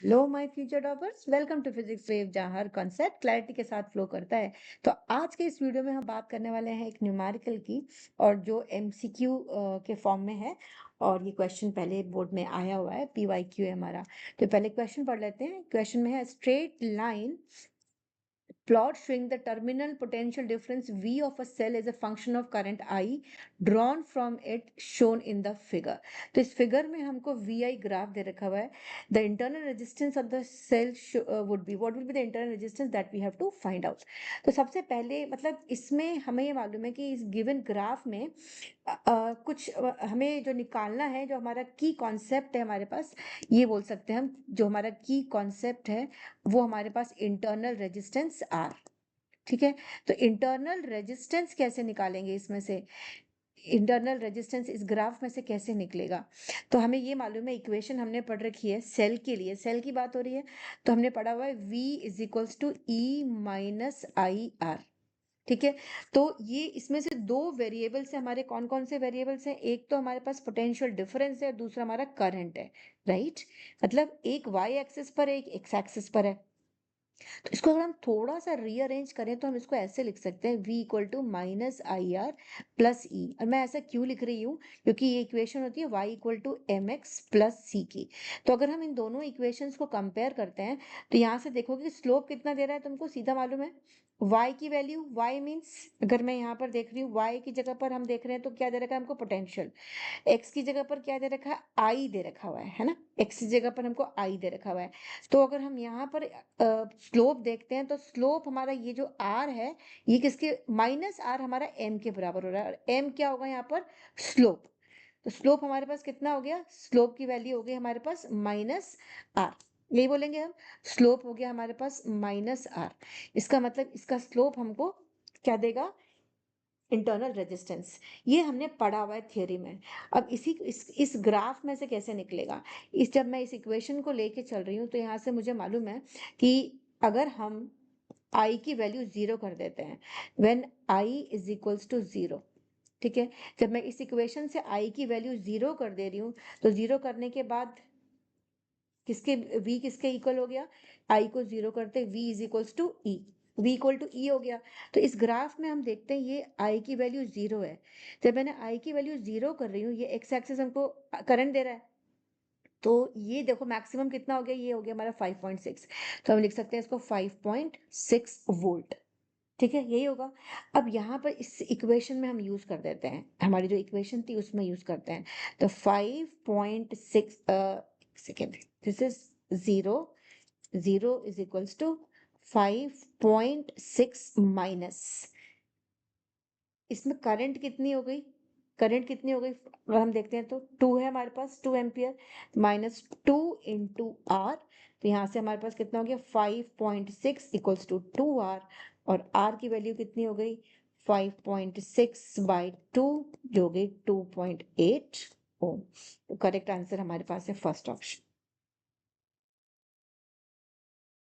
Hello my future toppers, welcome to physics wave, जहाँ हर concept clarity के साथ फ्लो करता है। तो आज के इस वीडियो में हम बात करने वाले हैं एक न्यूमेरिकल की, और जो एमसीक्यू के फॉर्म में है। और ये क्वेश्चन पहले बोर्ड में आया हुआ है, पीवाईक्यू है हमारा। तो पहले क्वेश्चन पढ़ लेते हैं। क्वेश्चन में है straight line plot showing the terminal potential difference V of a cell is a function of current I drawn from it shown in the figure। तो इस फिगर में हमको VI ग्राफ दे रखा हुआ है। The internal resistance of the cell would be, what will be the internal resistance that we have to find out। तो सबसे पहले मतलब इसमें हमें ये मालूम है कि इस गिवन ग्राफ में कुछ हमें जो निकालना है, जो हमारा की कॉन्सेप्ट है हमारे पास, ये बोल सकते हैं हम, जो हमारा की कॉन्सेप्ट है वो हमारे पास इंटरनल रेजिस्टेंस आर। ठीक है, तो इंटरनल रेजिस्टेंस कैसे निकालेंगे इसमें से, इंटरनल रेजिस्टेंस इस ग्राफ में से कैसे निकलेगा। तो हमें ये मालूम है, इक्वेशन हमने पढ़ रखी है सेल के लिए, सेल की बात हो रही है तो हमने पढ़ा हुआ है V is equals to E minus I R. ठीक है, तो ये इसमें से दो वेरिएबल्स है हमारे। कौन कौन से वेरिएबल्स हैं? एक तो हमारे पास पोटेंशियल डिफरेंस है और दूसरा हमारा करंट है, राइट। मतलब एक वाई एक्सिस पर है, एक एक्स एक्सिस पर है। तो इसको अगर हम थोड़ा सा रीअरेंज करें तो हम इसको ऐसे लिख सकते हैं, v equal to minus I R plus E. और मैं ऐसा क्यों लिख रही हूँ, क्योंकि ये इक्वेशन होती है y equal to M X plus C की। तो अगर हम इन दोनों इक्वेशंस को कंपेयर करते हैं तो यहाँ से देखोगे कि स्लोप कितना दे रहा है तुमको सीधा मालूम है। y की वैल्यू, y मीन्स अगर मैं यहाँ पर देख रही हूँ y की जगह पर हम देख रहे हैं तो क्या दे रखा है हमको, पोटेंशियल। x की जगह पर क्या दे रखा है, i दे रखा हुआ है ना। x की जगह पर हमको i दे रखा हुआ है। तो अगर हम यहाँ पर स्लोप देखते हैं तो स्लोप हमारा ये जो r है, ये किसके, माइनस r हमारा m के बराबर हो रहा है। और m क्या होगा यहाँ पर, स्लोप। तो स्लोप हमारे पास कितना हो गया, स्लोप की वैल्यू हो गई हमारे पास माइनस r। यही बोलेंगे हम, स्लोप हो गया हमारे पास माइनस r। इसका मतलब इसका स्लोप हमको क्या देगा, इंटरनल रेजिस्टेंस। ये हमने पढ़ा हुआ है थियोरी में। अब इस ग्राफ में से कैसे निकलेगा, जब मैं इस इक्वेशन को लेके चल रही हूँ तो यहाँ से मुझे मालूम है कि अगर हम i की वैल्यू 0 कर देते हैं, when i is equals to 0। ठीक है, जब मैं इस इक्वेशन से i की वैल्यू 0 कर दे रही हूँ तो 0 करने के बाद किसके, v किसके इक्वल हो गया, i को 0 करते v is equals to E, v equal to E हो गया। तो इस ग्राफ में हम देखते हैं ये i की वैल्यू 0 है। जब मैंने i की वैल्यू 0 कर रही हूँ, ये x एक्सिस हमको करंट दे रहा है। तो ये देखो मैक्सिमम कितना हो गया, ये हो गया हमारा 5.6। तो हम लिख सकते हैं इसको 5.6 वोल्ट। ठीक है, यही होगा। अब यहाँ पर इस इक्वेशन में हम यूज कर देते हैं, हमारी जो इक्वेशन थी उसमें यूज करते हैं। तो 5.6 second, this is 0, 0 is equals to 5.6 minus, इसमें करंट कितनी हो गई, करंट कितनी हो गई अगर हम देखते हैं तो 2 है हमारे पास, 2 एम्पियर, माइनस 2 इंटू आर। तो यहाँ से हमारे पास कितना हो गया, 5.6 इक्वल्स टू 2 आर। और आर की वैल्यू कितनी हो गई, 5.6 बाई 2, जो हो गई 2.8 ओम। तो करेक्ट आंसर हमारे पास है फर्स्ट ऑप्शन।